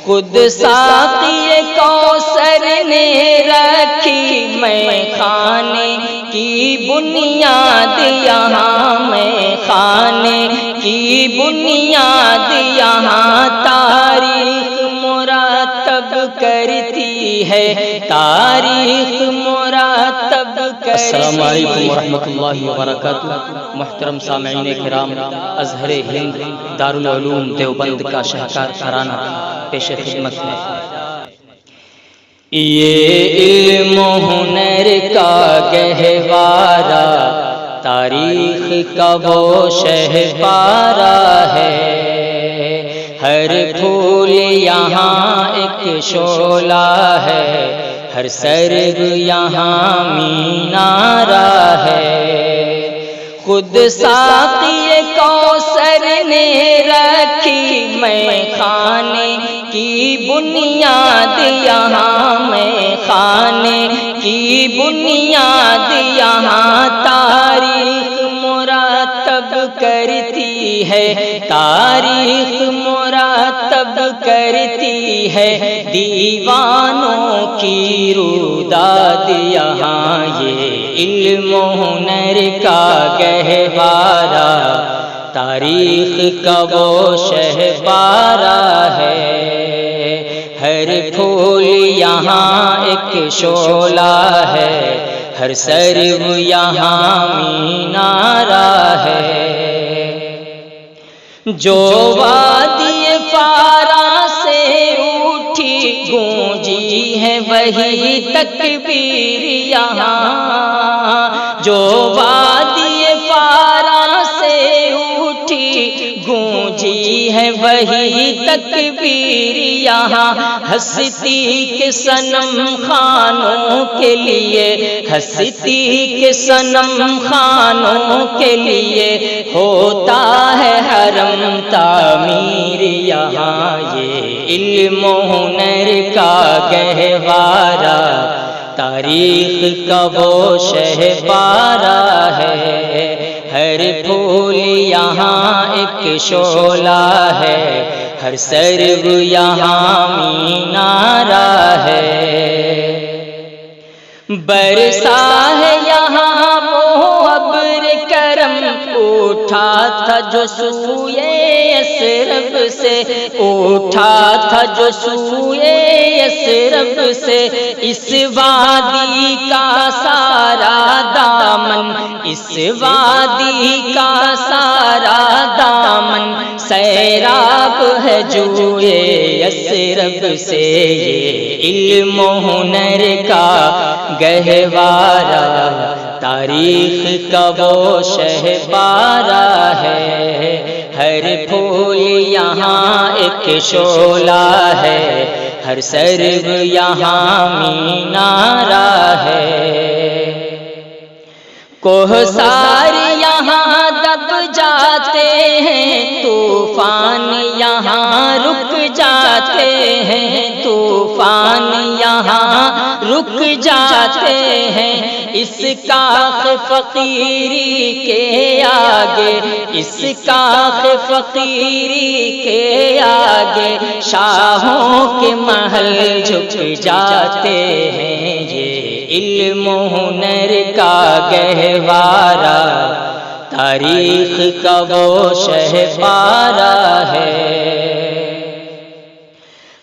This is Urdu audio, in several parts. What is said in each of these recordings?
خود ساقی کوثر نے رکھی میں خانے کی بنیاد یہاں، میں خانے کی بنیاد یہاں، تاریخ مرتب کرتی ہے، تاریخ مرتب کرتی ہے۔ السلام علیکم ورحمۃ اللہ وبرکاتہ۔ محترم سامعین کرام، ازہر ہند دارالعلوم دیوبند کا شاہکار ترانہ پیش خدمت ہے۔ یہ علم و ہنر کا گہوارہ، تاریخ کا وہ شہپارہ ہے، ہر پھول یہاں ایک شعلہ ہے، ہر سرگ یہاں مینارہ ہے۔ خود ساقی کوثر نے رکھی میں خانے کی بنیاد یہاں، میں خانے کی بنیاد یہاں، تاریخ مرتب کرتی ہے، تاریخ مرتب کرتی ہے، دیوانوں کی روداد یہاں، یہ علم و ہنر کا گہوارہ، تاریخ کا وہ شہپارہ ہے، ہر پھول یہاں ایک شعلہ ہے، ہر سرو یہاں مینارہ ہے۔ جو وادی فارا سے اٹھی گونجی ہے وہی تکبیر یہاں، جو وادی فارا سے اٹھی گونجی ہے وہی تکبیر یہاں، ہستی کے صنم خانوں کے لیے، ہستی کے صنم خانوں کے لیے ہوتا ہے حرم تعمیر یہاں، یہ علم و ہنر کا گہوارہ، تاریخ کا وہ شہپارہ ہے، ہر پھول یہاں ایک شعلہ ہے، ہر سرو یہاں مینارہ ہے۔ برسا ہے یہاں وہ ابر کرم، اٹھا تھا جو سوئے یثرب سے، اٹھا تھا جو سوئے یثرب سے، اس وادی کا سارا دامن، اس وادی کا سارا دامن سیراب ہے جوئے یثرب سے، یہ علم و ہنر کا گہوارہ، تاریخ کا وہ شہپارہ ہے، ہر پھول یہاں ایک شعلہ ہے، ہر سرو یہاں مینارہ ہے۔ کوہسار یہاں دب جاتے ہیں، طوفان یہاں رک جاتے ہیں، طوفان یہاں رک جاتے ہیں، اس کاخ فقیری کے آگے، اس کاخ فقیری کے آگے، شاہوں کے محل جھک جاتے ہیں، یہ علم و ہنر کا گہوارہ، تاریخ کا وہ شہپارہ ہے،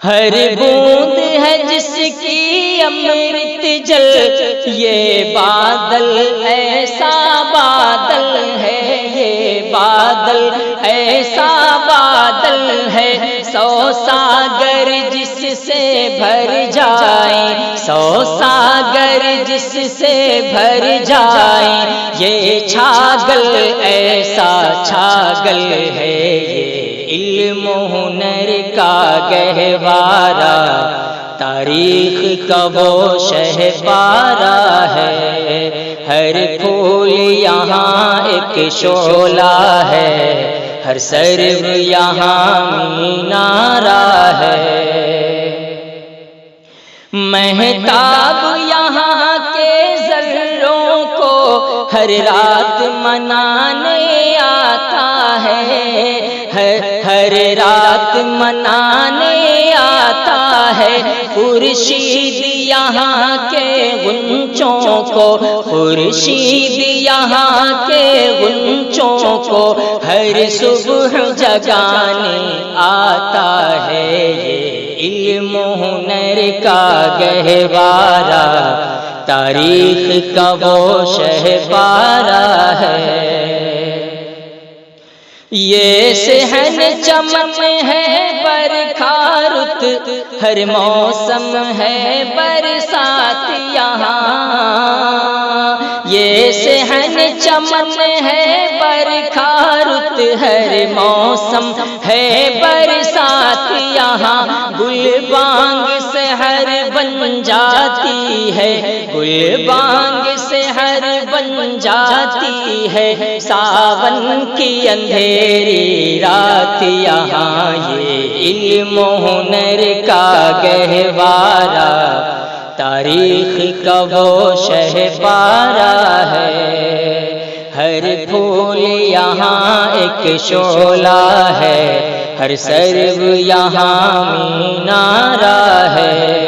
ہر بوند ہے جس کی امرت جل، یہ بادل ایسا بادل ہے، یہ بادل ایسا بادل ہے، 100 ساگر جس سے بھر جائیں، 100 ساگر جس سے بھر جائیں، یہ چھاگل ایسا چھاگل ہے، یہ علم و ہنر کا گہوارہ، تاریخ کا وہ شہپارہ ہے، ہر پھول یہاں ایک شعلہ ہے، ہر سرو یہاں مینارہ ہے۔ مہتاب یہاں کے ذروں کو ہر رات منانے آتا ہے، ہر رات منانے آتا خورشید یہاں کے غنچوں کو، خورشید یہاں کے غنچوں کو ہر صبح جگانے آتا ہے۔ یہ علم و ہنر کا گہوارہ، تاریخ کا وہ شہپارہ ہے۔ یہ صحن چمن ہے برکھا رت، ہر موسم ہے برسات یہاں۔ یہ صحن چمن ہے برکھا رت، ہر موسم ہے برسات یہاں۔ گل بانگ سحر بن جاتی ہے، گل بانگ سحر بن جاتی ہے، ساون کی اندھیری رات یہاں۔ یہ علم و ہنر کا گہوارہ، تاریخ کا وہ شہپارہ ہے۔ ہر پھول یہاں ایک شعلہ ہے، ہر سرو یہاں مینارہ ہے۔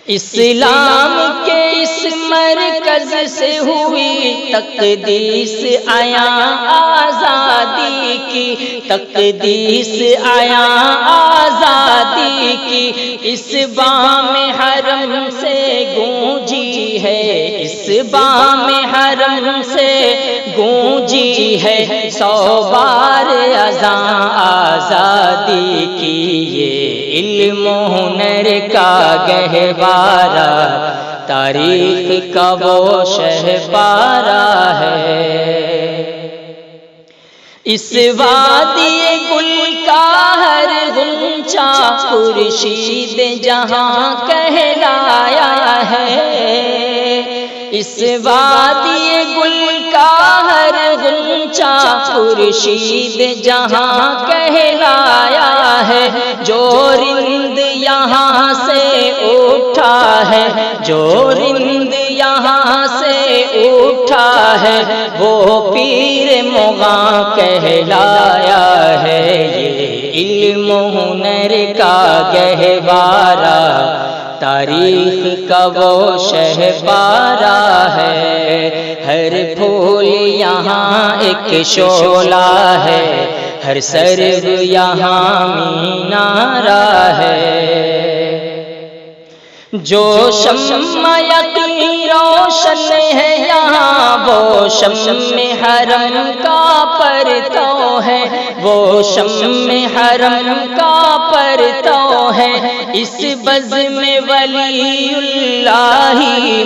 اسلام کے اس مرکز سے ہوئی تقدیس عیاں آزادی کی، تقدیس عیاں آزادی کی۔ اس بام حرم سے گونجی ہے، اس بام حرم سے گونجی ہے 100 بار اذان آزادی کی۔ یہ علم و ہنر کا گہوارہ، تاریخ کا وہ شہپارہ ہے۔ اس وادی گل کا ہر غنچہ خورشید جہاں کہلایا ہے۔ اس وادی گل کا ہر غنچہ خورشید جہاں کہلایا ہے۔ جو رند یہاں سے اٹھا ہے، جو رند یہاں سے اٹھا ہے، وہ پیر مغاں کہلایا ہے۔ یہ علم و ہنر کا گہوارہ، تاریخ کا وہ شہپارہ ہے۔ ہر پھول یہاں ایک شعلہ ہے، ہر سرو یہاں مینارہ ہے۔ جو شمع یقین روشن ہے یہاں، وہ شمع حرم کا پرتو ہے، وہ شمع حرم کا پرتو ہے۔ اس بزم ولی اللہ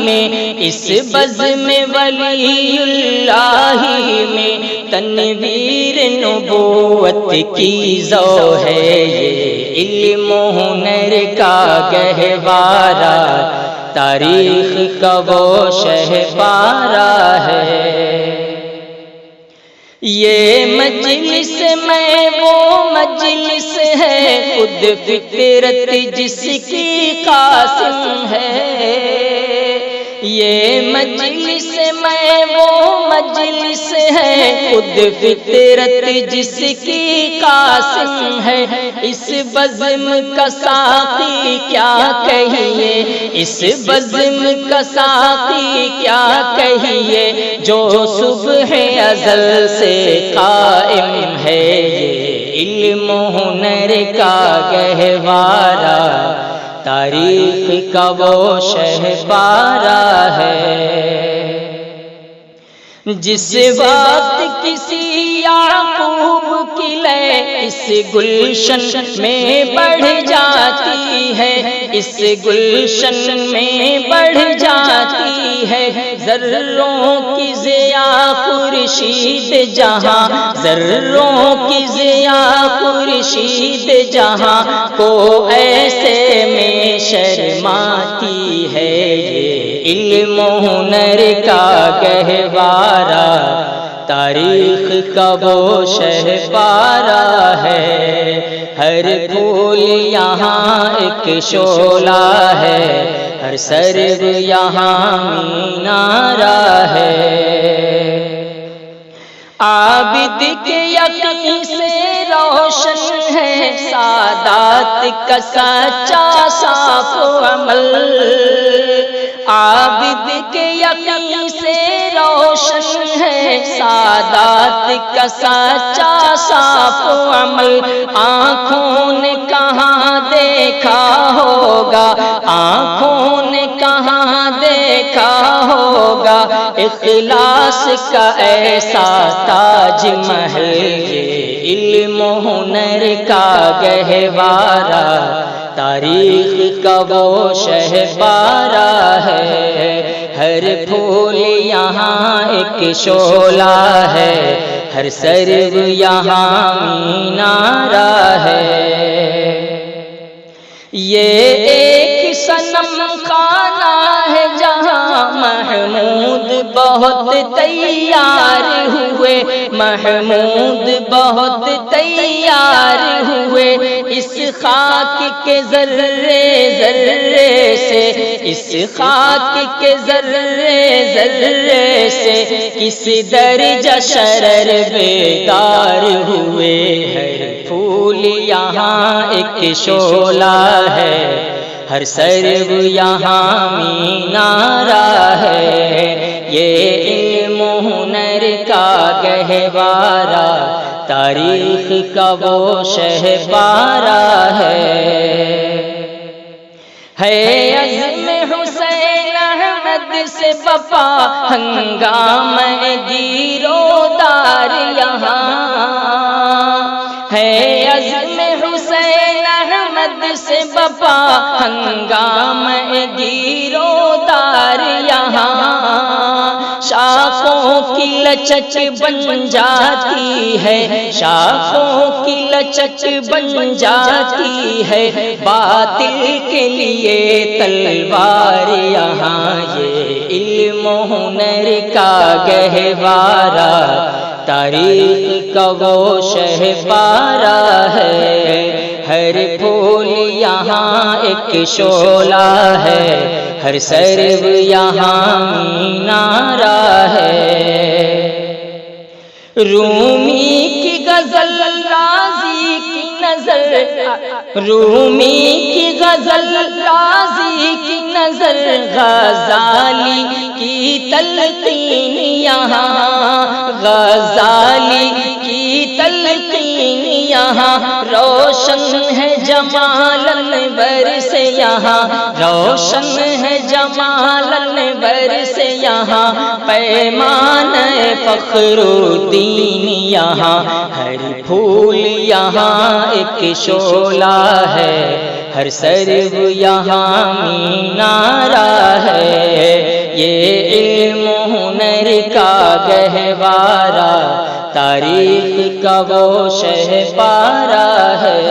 میں، اس بزم ولی اللہ میں تنویر نبوت کی ضو ہے۔ یہ علم و ہنر کا گہوارہ، تاریخ کا وہ شہپارہ ہے۔ یہ مجلس میں وہ مجلس ہے، خود فطرت جس کی قاسم ہے۔ یہ مجلس میں وہ مجلس ہے، خود فطرت جس کی قاسم ہے۔ اس بزم کا ساقی کیا کہیے، اس بزم کا ساقی کیا کہیے، جو صبح ازل سے قائم ہے۔ یہ علم و ہنر کا گہوارہ، تاریخ کا وہ شہپارہ ہے۔ جس وقت کسی یعقوب کی لے اس گلشن میں بڑھ جاتی ہے، اس گلشن میں بڑھ جاتی ہے، ذروں کی ضیاء خورشید جہاں، ذروں کی ضیاء خورشید جہاں کو ایسے میں شرماتی ہے۔ یہ علم و ہنر کا گہوارہ، تاریخ کا وہ شہپارہ ہے۔ ہر پھول یہاں ایک شعلہ ہے، ہر سرو یہاں مینارہ ہے۔ عابد کے یقین سے روشن ہے سادات کا سچا صاف عمل، عابد کے یقین سے روشن ہے سادات کا سچا صاف عمل۔ آنکھوں نے کہاں دیکھا ہوگا، آنکھوں نے کہاں دیکھا ہوگا اخلاص کا ایسا تاج محل، یہ علم و ہنر کا گہوارہ، تاریخ کا وہ شہپارہ ہے۔ ہر پھول یہاں ایک شعلہ ہے، ہر سرو یہاں مینارہ ہے۔ یہ ایک صنم خانہ ہے جہاں محمود بہت تیار ہوئے، محمود بہت تیار ہوئے۔ اس خاک کے ذرے ذرے سے، اس خاک کے ذرے ذرے سے کس درجہ شرر بیدار ہوئے۔ ہر پھول یہاں ایک شعلہ ہے، ہر سرو یہاں مینارہ ہے۔ یہ علم و ہنر کا گہوارہ، تاریخ کا وہ شہپارہ ہے۔ عزم حسین احمد سے بپا ہنگامہ گیرودار یہاں ہے، عزم حسین احمد سے بپا ہنگامہ گیرودار یہاں۔ شاخوں کی لچک بن جاتی ہے، شاخوں کی لچک بن جاتی ہے، باطل کے لیے تلوار یہاں۔ یہ علم و ہنر کا گہوارہ، تاریخ کا وہ شہپارہ ہے۔ ہر پھول یہاں ایک شعلہ ہے، ہر سرو یہاں مینارہ ہے۔ رومی کی غزل راضی کی نظر، رومی کی غزل راضی کی نظر، غزالی کی تلقین یہاں، غزالی کی تلقین یہاں۔ روشن ہے جمال انور سے یہاں، روشن ہے جمال انور سے یہاں، پیمان فخر الدین یہاں۔ ہر پھول یہاں ایک شعلہ ہے، ہر سرو یہاں مینارہ ہے۔ یہ علم و ہنر کا گہوارہ، تاریخ کا وہ شہپارہ ہے۔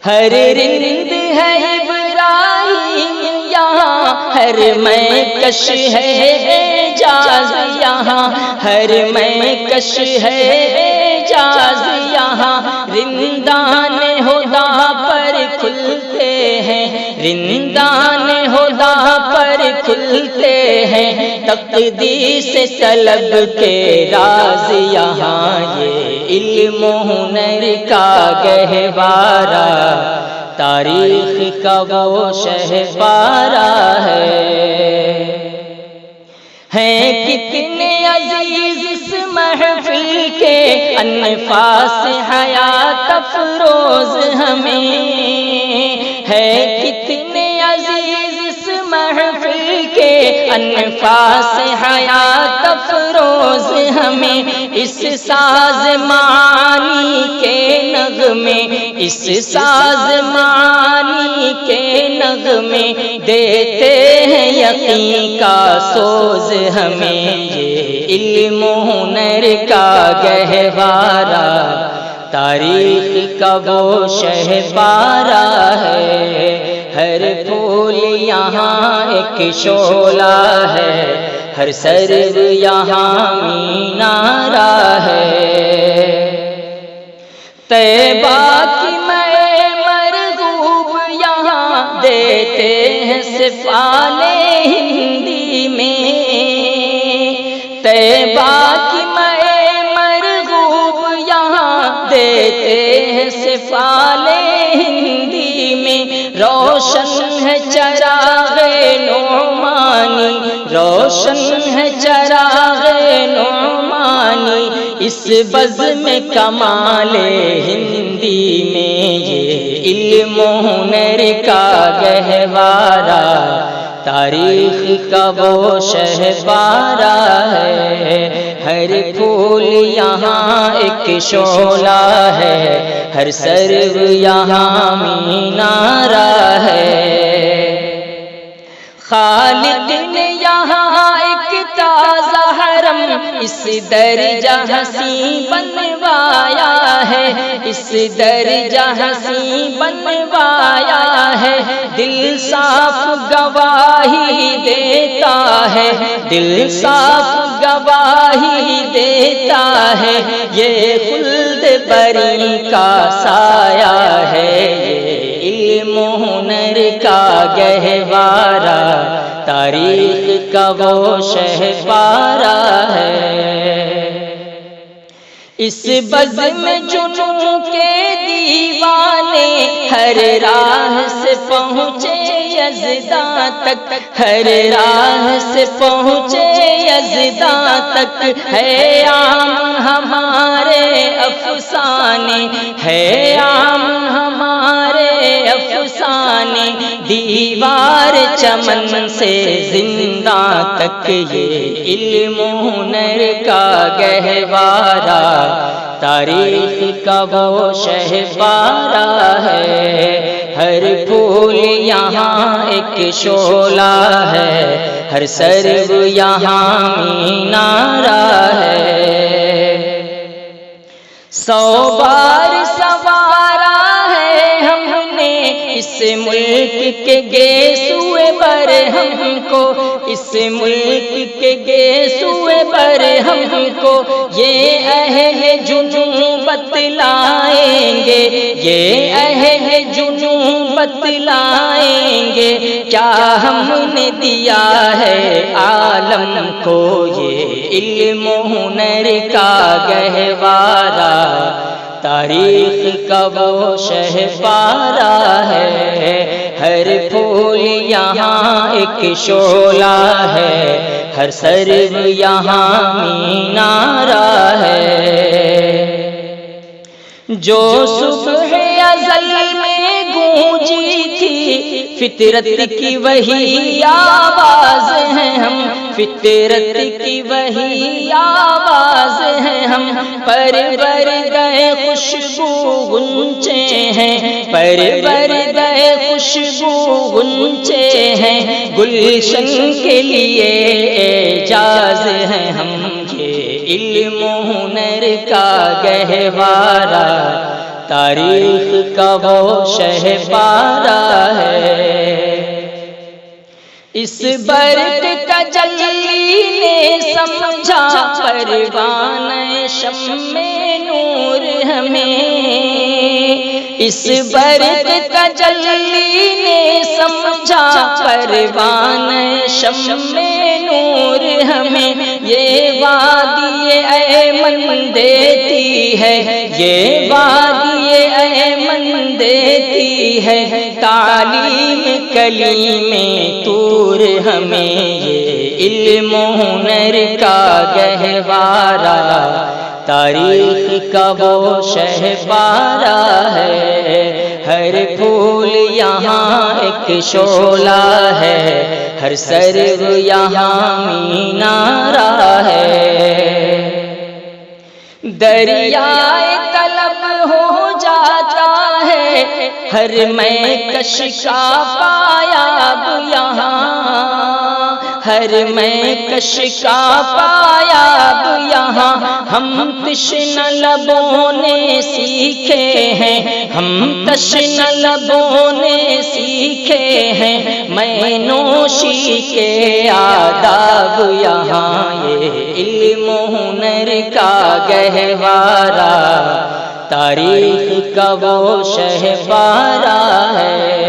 ہر رند ہے ابراہیم یہاں، ہر میکش ہے اعجاز یہاں، ہر میکش ہے اعجاز یہاں۔ رندان ہدا پر کھلتے ہیں، رندان ہدا پر کھلتے ہیں، تقدیس طلب کے راز یہاں۔ یہ علم و ہنر کا گہوارہ، تاریخ کا وہ شہپارہ ہے۔ کتنے عزیز اس محفل کے انفاس حیات افروز ہمیں، ہے کتنے عزیز اس محفل کے انفاس حیات افروز ہمیں۔ اس ساز معانی کے نغمے، اس ساز معانی کے نغمے دیتے ہیں یقین کا سوز ہمیں۔ یہ علم و ہنر کا گہوارہ، تاریخ کا وہ شہپارہ ہے۔ ہر پھول یہاں ایک شعلہ ہے، ہر سرو یہاں مینارہ ہے۔ طیبہ کی میں مرغوب یہاں دیتے ہیں سفال ہندی میں، طیبہ کی میں مرغوب یہاں فال ہندی میں روشن ہے چراغ نعمانی، روشن ہے چراغ نعمانی، اس بزم کمال ہندی میں یہ علم و ہنر کا گہوارہ، تاریخ کا وہ شہپارہ ہے۔ ہر پھول یہاں ایک شعلہ ہے، ہر سرو یہاں مینارہ ہے۔ خالق نے یہاں ایک تازہ حرم اس درجہ حسین بنوایا ہے، اس درجہ حسین بنوایا ہے۔ دل صاف گواہی دیتا ہے، دل صاف گواہی دیتا ہے، یہ خلد بری کا سایہ ہے، یہ علم و ہنر کا گہوارہ، تاریخ کا وہ شہپارہ ہے۔ اس بزم جنوں کے دیوانے ہر راہ سے پہنچے یزداں تک، ہر راہ سے پہنچے یزداں تک، ہے عام ہمارے افسانے، ہے عام ہمارے افسانے، دیوار چمن سے زندہ تک یہ علم و ہنر کا گہوارہ، تاریخ کا وہ شہپارہ ہے۔ ہر پھول یہاں ایک شعلہ ہے، ہر سرو یہاں مینارہ ہے۔ 100 بار سوارا ہے ہم نے اس ملک کے گیسوئے پر ہم کو، اس ملک کے گیسوئے پر ہم کو، یہ اہل جنوں بتلائیں گے، یہ اہل جنوں بتلائیں گے، کیا ہم نے دیا ہے عالم کو یہ علم و ہنر کا گہوارہ، تاریخ کا وہ شہپارہ ہے۔ ہر پھول یہاں ایک شعلہ ہے، ہر سرو یہاں مینارہ ہے۔ جو صبح ازل میں گونجی تھی فطرت کی وہی آواز ہے ہم، فطرت کی وہی آواز ہے ہم، پروردہ خوشبو غنچے ہیں، پروردہ خوشبو غنچے ہیں، گلشن کے لیے اعجاز ہیں ہم، یہ علم و ہنر کا گہوارہ، تاریخ کا وہ شہپارہ ہے۔ اس برق کا جلی نے سمجھا پروانہ شمع نور ہمیں، اس برق کا جلی نے سمجھا پروانہ شمع نور ہمیں، یہ وادی ایمن دیتی ہے، یہ وادی ایمن دیتی ہے، تعلیم کلیم طور ہمیں، یہ علم و ہنر کا گہوارہ، تاریخ کا وہ شہپارہ ہے۔ ہر پھول یہاں ایک شعلہ ہے، ہر سرو یہاں مینارہ ہے۔ دریائے طلب ہو جاتا ہے ہر میں کش کا پایاب یہاں، ہر میں کش کا پایاب یہاں، ہم تشنہ لبوں نے سیکھے ہیں، ہم تشنہ لبوں نے سیکھے ہیں، میں نوشی کے آداب یہاں، یہ علم و ہنر کا گہوارہ، تاریخ کا وہ شہپارہ ہے۔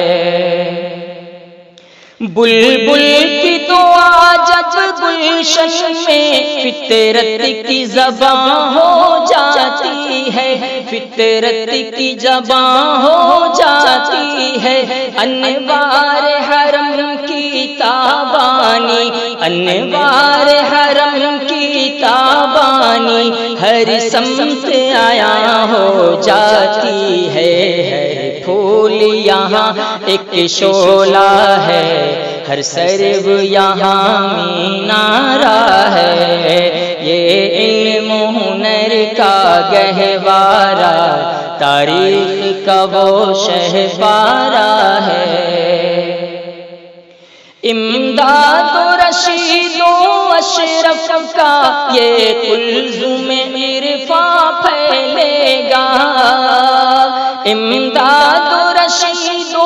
بلبل کی دعا جب گلشن میں فطرت کی زبان ہو جاتی ہے، فطرت کی زبان ہو جاتی ہے انوار حرم کی تابانی، انوار حرم کی تابانی ہر سمت آیا ہو جاتی ہے پھول یہاں ایک شعلہ ہے، ہر سرو یہاں مینارہ ہے، یہ علم و ہنر کا گہوارہ تاریخ کا وہ شہپارہ ہے۔ امداد و رشید و اشرف کا یہ کلزم عرفاں پھیلے گا، امداد و رشید و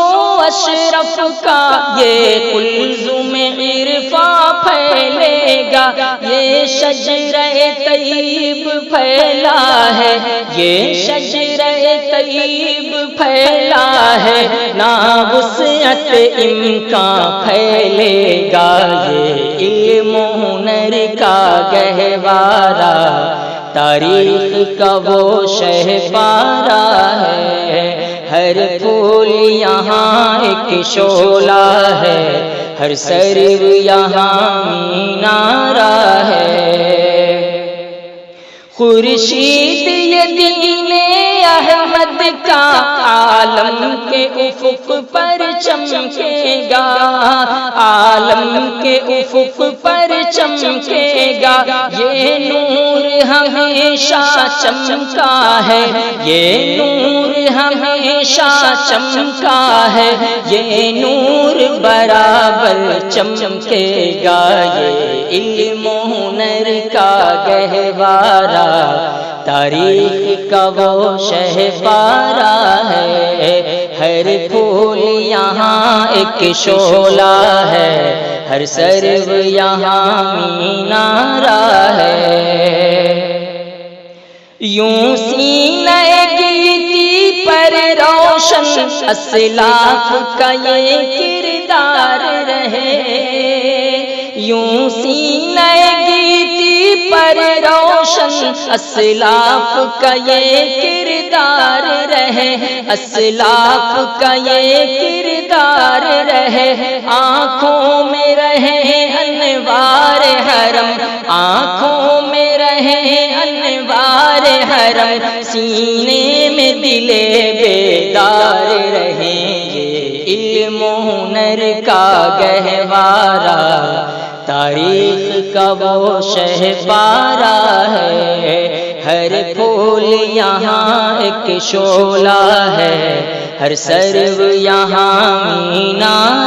اشرف کا یہ کلزم عرفاں پھیلے گا، یہ شجرہ طیب پھیلا ہے، یہ شجرہ طیب پھیلا ہے، نا وسعت امکان پھیلے گا، یہ علم و ہنر کا گہوارہ تاریخ کا وہ شہپارہ ہے، ہر پھول یہاں ایک شعلہ ہے، ہر سرو یہاں مینارہ ہے۔ خورشید یہ دین احمد کا عالم کے افق پر چمکے گا، عالم کے افق پر چمکے گا، یہ نور ہمیشہ چمکا ہے، یہ نور ہمیشہ چمکا ہے، یہ نور برابر چمکے گا، یہ علم و ہنر کا گہوارہ تاریخ کا وہ شہپارہ ہے، ہر پھول یہاں ایک شعلہ ہے، ہر سرو یہاں مینارہ ہے۔ یوں سینہ گیتی پر روشن اسلاف کا یہ کردار رہے، یوں سینہ گیتی پر روشن اسلاف کا یہ کردار رہے، اسلاف کا یہ کردار رہے، آنکھوں میں رہے انوار حرم، آنکھوں میں رہے انوار حرم، سینے میں دل بیدار رہے، یہ علم و ہنر کا گہوارہ تاریخ کا وہ شہپارہ ہے، ہر پھول یہاں ایک شعلہ ہے، ہر سرو یہاں مینارہ